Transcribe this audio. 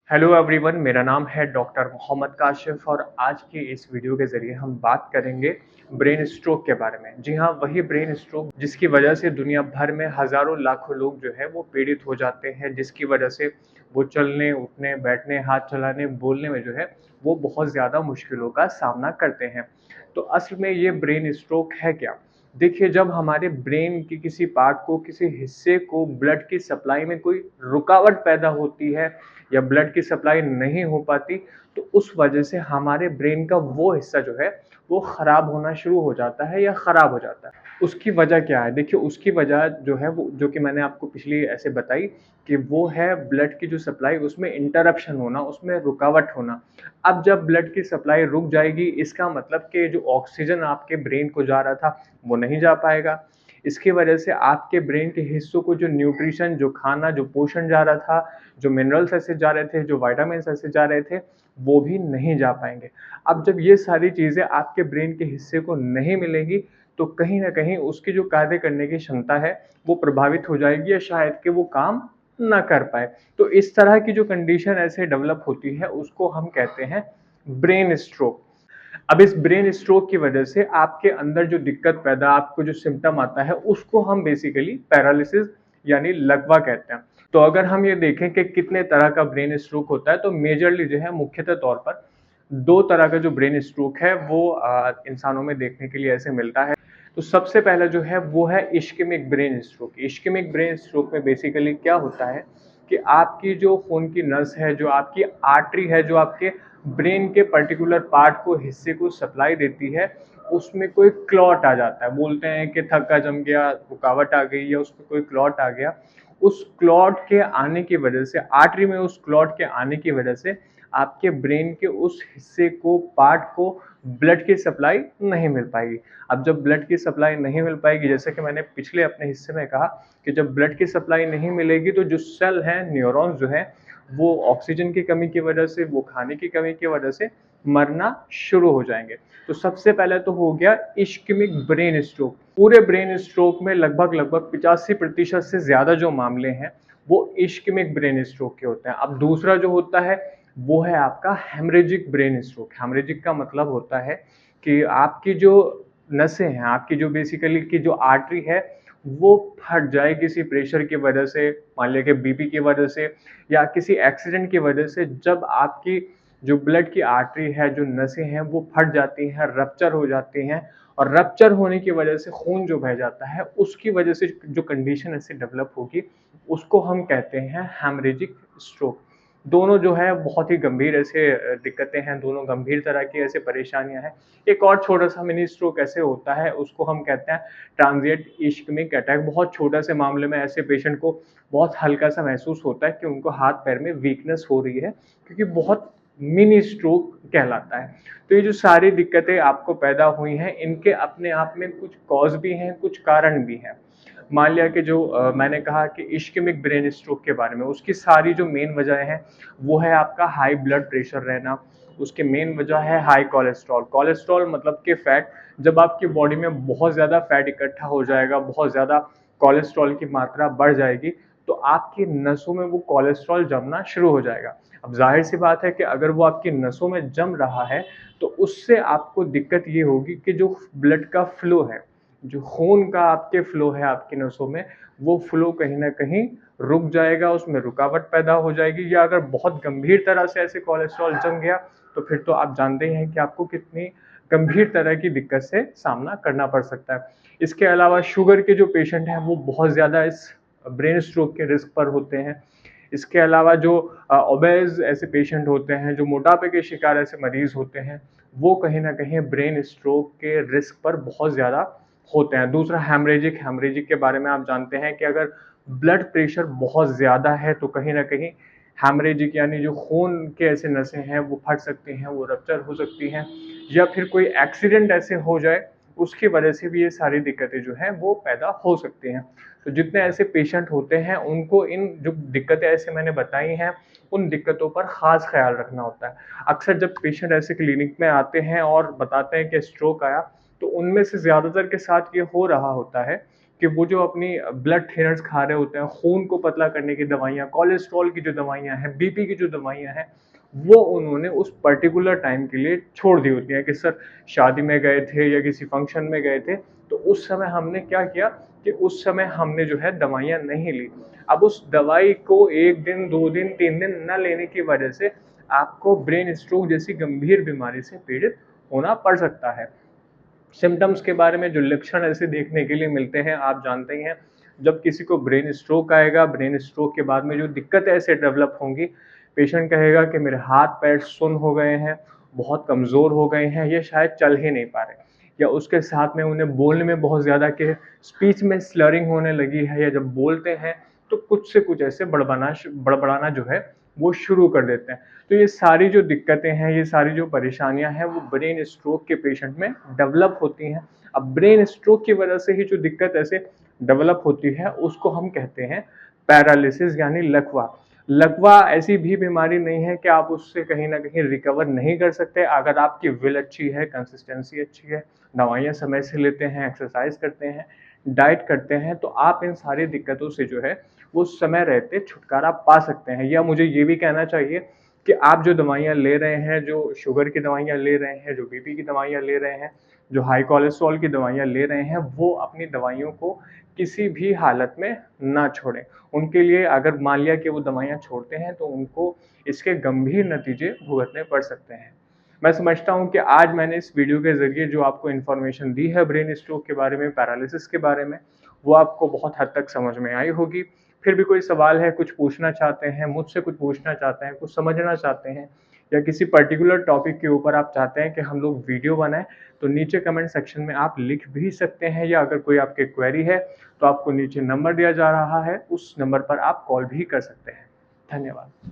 Hello everyone, मेरा नाम है डॉक्टर मोहम्मद काशिफ और आज की इस वीडियो के ज़रिए हम बात करेंगे ब्रेन स्ट्रोक के बारे में। जी हाँ, वही ब्रेन स्ट्रोक जिसकी वजह से दुनिया भर में हज़ारों लाखों लोग जो है वो पीड़ित हो जाते हैं, जिसकी वजह से वो चलने, उठने, बैठने, हाथ चलाने, बोलने में जो है वो बहुत ज़्यादा मुश्किलों का सामना करते हैं। तो असल में ये ब्रेन स्ट्रोक है क्या? देखिए, जब हमारे ब्रेन के किसी पार्ट को, किसी हिस्से को ब्लड की सप्लाई में कोई रुकावट पैदा होती है या ब्लड की सप्लाई नहीं हो पाती, तो उस वजह से हमारे ब्रेन का वो हिस्सा जो है वो खराब होना शुरू हो जाता है या खराब हो जाता है। उसकी वजह क्या है? देखिए, उसकी वजह जो है वो जो कि मैंने आपको पिछली ऐसे बताई कि वो है ब्लड की जो सप्लाई उसमें इंटरप्शन होना, उसमें रुकावट होना। अब जब ब्लड की सप्लाई रुक जाएगी, इसका मतलब कि जो ऑक्सीजन आपके ब्रेन को जा रहा था वो नहीं जा पाएगा। इसकी वजह से आपके ब्रेन के हिस्सों को जो न्यूट्रिशन, जो खाना, जो पोषण जा रहा था, जो मिनरल्स ऐसे जा रहे थे, जो विटामिन्स ऐसे जा रहे थे, वो भी नहीं जा पाएँगे। अब जब ये सारी चीज़ें आपके ब्रेन के हिस्से को नहीं मिलेंगी, तो कहीं न कहीं उसकी जो कार्य करने की क्षमता है, वो प्रभावित हो जाएगी या शायद कि वो काम ना कर पाए। तो इस तरह की जो कंडीशन ऐसे डेवलप होती है, उसको हम कहते हैं ब्रेन स्ट्रोक। अब इस ब्रेन स्ट्रोक की वजह से आपके अंदर जो दिक्कत पैदा, आपको जो सिम्पटम आता है, उसको हम बेसिकली पैरालिसिस यानी लकवा कहते हैं। तो अगर हम ये देखें कि कितने तरह का ब्रेन स्ट्रोक होता है, तो मेजरली जो है मुख्यतः तौर पर 2 तरह का जो ब्रेन स्ट्रोक है वो इंसानों में देखने के लिए ऐसे मिलता है। तो सबसे पहला जो है वो है ischaemic brain stroke. Ischaemic brain stroke में बेसिकली क्या होता है कि आपकी जो खून की नस है, जो आपकी आर्टरी है, जो आपके ब्रेन के पर्टिकुलर पार्ट को, हिस्से को सप्लाई देती है, उसमें कोई क्लॉट आ जाता है। बोलते हैं कि थक्का जम गया, रुकावट आ गई या उसमें कोई क्लॉट आ गया। उस क्लॉट के आने की वजह से, आर्टरी में उस क्लॉट के आने की वजह से आपके ब्रेन के उस हिस्से को, पार्ट को ब्लड की सप्लाई नहीं मिल पाएगी। अब जब ब्लड की सप्लाई नहीं मिल पाएगी, जैसे कि मैंने पिछले अपने हिस्से में कहा कि जब ब्लड की सप्लाई नहीं मिलेगी तो जो सेल हैं, न्यूरॉन्स जो हैं, वो ऑक्सीजन की कमी की वजह से, वो खाने की कमी की वजह से मरना शुरू हो जाएंगे। तो सबसे पहले तो हो गया इश्केमिक ब्रेन स्ट्रोक। पूरे ब्रेन स्ट्रोक में लगभग 85% से ज़्यादा जो मामले हैं वो इश्केमिक ब्रेन स्ट्रोक के होते हैं। अब दूसरा जो होता है वो है आपका हेमरेजिक ब्रेन स्ट्रोक। हेमरेजिक का मतलब होता है कि आपकी जो नसें हैं, आपकी जो बेसिकली की जो आर्टरी है, वो फट जाए किसी प्रेशर की वजह से, मान लिया कि बीपी की वजह से या किसी एक्सीडेंट की वजह से। जब आपकी जो ब्लड की आर्टरी है, जो नसें हैं, वो फट जाती हैं, रप्चर हो जाती हैं और रप्चर होने की वजह से खून जो बह जाता है, उसकी वजह से जो कंडीशन ऐसे डेवलप होगी, उसको हम कहते हैं हेमरेजिक स्ट्रोक। दोनों जो है बहुत ही गंभीर ऐसे दिक्कतें हैं, दोनों गंभीर तरह की ऐसे परेशानियाँ हैं। एक और छोटा-सा मिनी स्ट्रोक ऐसे होता है, उसको हम कहते हैं ट्रांजिएंट इश्केमिक अटैक। बहुत छोटा से मामले में ऐसे पेशेंट को बहुत हल्का-सा महसूस होता है कि उनको हाथ-पैर में वीकनेस हो रही है, क्योंकि बहुत मिनी स्ट्रोक कहलाता है। तो ये जो सारी दिक्कतें आपको पैदा हुई हैं, इनके अपने आप में कुछ कॉज़ भी हैं, कुछ कारण भी हैं। मान लिया कि जो मैंने कहा कि इश्केमिक ब्रेन स्ट्रोक के बारे में, उसकी सारी जो मेन वजह हैं, वो है आपका हाई ब्लड प्रेशर रहना, उसकी मेन वजह है हाई कोलेस्ट्रॉल। कोलेस्ट्रॉल मतलब कि फैट। जब आपकी बॉडी में बहुत ज़्यादा फैट इकट्ठा हो जाएगा, बहुत ज़्यादा कोलेस्ट्रॉल की मात्रा बढ़ जाएगी, तो आपकी नसों में वो कोलेस्ट्रॉल जमना शुरू हो जाएगा। अब ज़ाहिर-सी बात है कि अगर वो आपकी नसों में जम रहा है, तो उससे आपको दिक्कत ये होगी कि जो ब्लड का फ्लो है, जो खून का आपके फ्लो है आपकी नसों में, वो फ्लो कहीं न कहीं रुक जाएगा, उसमें रुकावट पैदा हो जाएगी। या अगर बहुत गंभीर तरह से ऐसे कोलेस्ट्रॉल जम गया, तो फिर तो आप जानते ही हैं कि आपको कितनी गंभीर तरह की दिक्कत से सामना करना पड़ सकता है। इसके अलावा शुगर के जो पेशेंट हैं, वो बहुत ज़्यादा इस ब्रेन स्ट्रोक के रिस्क पर होते हैं। इसके अलावा जो ओबेस ऐसे पेशेंट होते हैं, जो मोटापे के शिकार ऐसे मरीज़ होते हैं, वो कहीं न कहीं ब्रेन स्ट्रोक के रिस्क पर बहुत ज़्यादा होते हैं। दूसरा हेमरेजिक, हेमरेजिक के बारे में आप जानते हैं कि अगर ब्लड प्रेशर बहुत ज़्यादा है, तो कहीं न कहीं हेमरेजिक यानी जो खून के ऐसे नसें हैं, वो फट सकती हैं, वो रप्चर हो सकती हैं या फिर कोई एक्सीडेंट ऐसे हो जाए, उसकी वजह से भी ये सारी दिक्कतें जो हैं, वो पैदा हो सकती हैं। तो जितने ऐसे पेशेंट होते हैं, उनको इन जो दिक्कतें ऐसे मैंने बताई हैं, उन दिक्कतों पर ख़ास ख़्याल रखना होता है। अक्सर जब पेशेंट ऐसे क्लिनिक में आते हैं और बताते हैं कि स्ट्रोक आया, तो उनमें से ज़्यादातर के साथ ये हो रहा होता है कि वो जो अपनी ब्लड थिनर्स खा रहे होते हैं, खून को पतला करने की दवाइयाँ, कोलेस्ट्रॉल की जो दवाइयाँ हैं, बीपी की जो दवाइयाँ हैं, वो उन्होंने उस पर्टिकुलर टाइम के लिए छोड़ दी होती हैं कि सर शादी में गए थे या किसी फंक्शन में गए थे, तो उस समय हमने क्या किया कि उस समय हमने जो है दवाइयाँ नहीं ली। अब उस दवाई को 1 दिन, 2 दिन, 3 दिन ना लेने की वजह से आपको ब्रेन स्ट्रोक जैसी गंभीर बीमारी से पीड़ित होना पड़ सकता है। सिम्पटम्स के बारे में जो लक्षण ऐसे देखने के लिए मिलते हैं, आप जानते ही हैं, जब किसी को ब्रेन स्ट्रोक आएगा, ब्रेन स्ट्रोक के बाद में जो दिक्कतें ऐसे डेवलप होंगी, पेशेंट कहेगा कि मेरे हाथ-पैर सुन्न हो गए हैं, बहुत कमज़ोर हो गए हैं, ये शायद चल ही नहीं पा रहे। या उसके साथ में उन्हें बोलने में बहुत ज़्यादा कि स्पीच में स्लरिंग होने लगी है, या जब बोलते हैं तो कुछ से कुछ ऐसे बड़बड़ाना जो है वो शुरू कर देते हैं। तो ये सारी जो दिक्कतें हैं, ये सारी जो परेशानियाँ हैं, वो ब्रेन स्ट्रोक के पेशेंट में डेवलप होती हैं। अब ब्रेन स्ट्रोक की वजह से ही जो दिक्कत ऐसे डेवलप होती है, उसको हम कहते हैं पैरालिसिस यानी लकवा। लकवा ऐसी भी बीमारी नहीं है कि आप उससे कहीं न कहीं रिकवर नहीं कर सकते। अगर आपकी विल अच्छी है, कंसिस्टेंसी अच्छी है, दवाइयाँ समय से लेते हैं, एक्सरसाइज़ करते हैं, डाइट करते हैं, तो आप इन सारी दिक्कतों से जो है, वो समय रहते छुटकारा पा सकते हैं। या मुझे ये भी कहना चाहिए कि आप जो दवाइयाँ ले रहे हैं, जो शुगर की दवाइयाँ ले रहे हैं, जो बीपी की दवाइयाँ ले रहे हैं, जो हाई कोलेस्ट्रॉल की दवाइयाँ ले रहे हैं, वो अपनी दवाइयों को किसी भी हालत में ना छोड़ें। उनके लिए अगर मान लिया कि वो दवाइयाँ छोड़ते हैं, तो उनको इसके गंभीर नतीजे भुगतने पड़ सकते हैं। मैं समझता हूँ कि आज मैंने इस वीडियो के ज़रिए जो आपको इन्फॉर्मेशन दी है ब्रेन स्ट्रोक के बारे में, पैरालिसिस के बारे में, वो आपको बहुत हद तक समझ में आई होगी। फिर भी कोई सवाल है, कुछ पूछना चाहते हैं, मुझसे कुछ पूछना चाहते हैं, कुछ समझना चाहते हैं, या किसी पर्टिकुलर टॉपिक के ऊपर आप चाहते हैं कि हम लोग वीडियो बनाएँ, तो नीचे कमेंट सेक्शन में आप लिख भी सकते हैं, या अगर कोई आपकी क्वेरी है, तो आपको नीचे नंबर दिया जा रहा है, उस नंबर पर आप कॉल भी कर सकते हैं। धन्यवाद।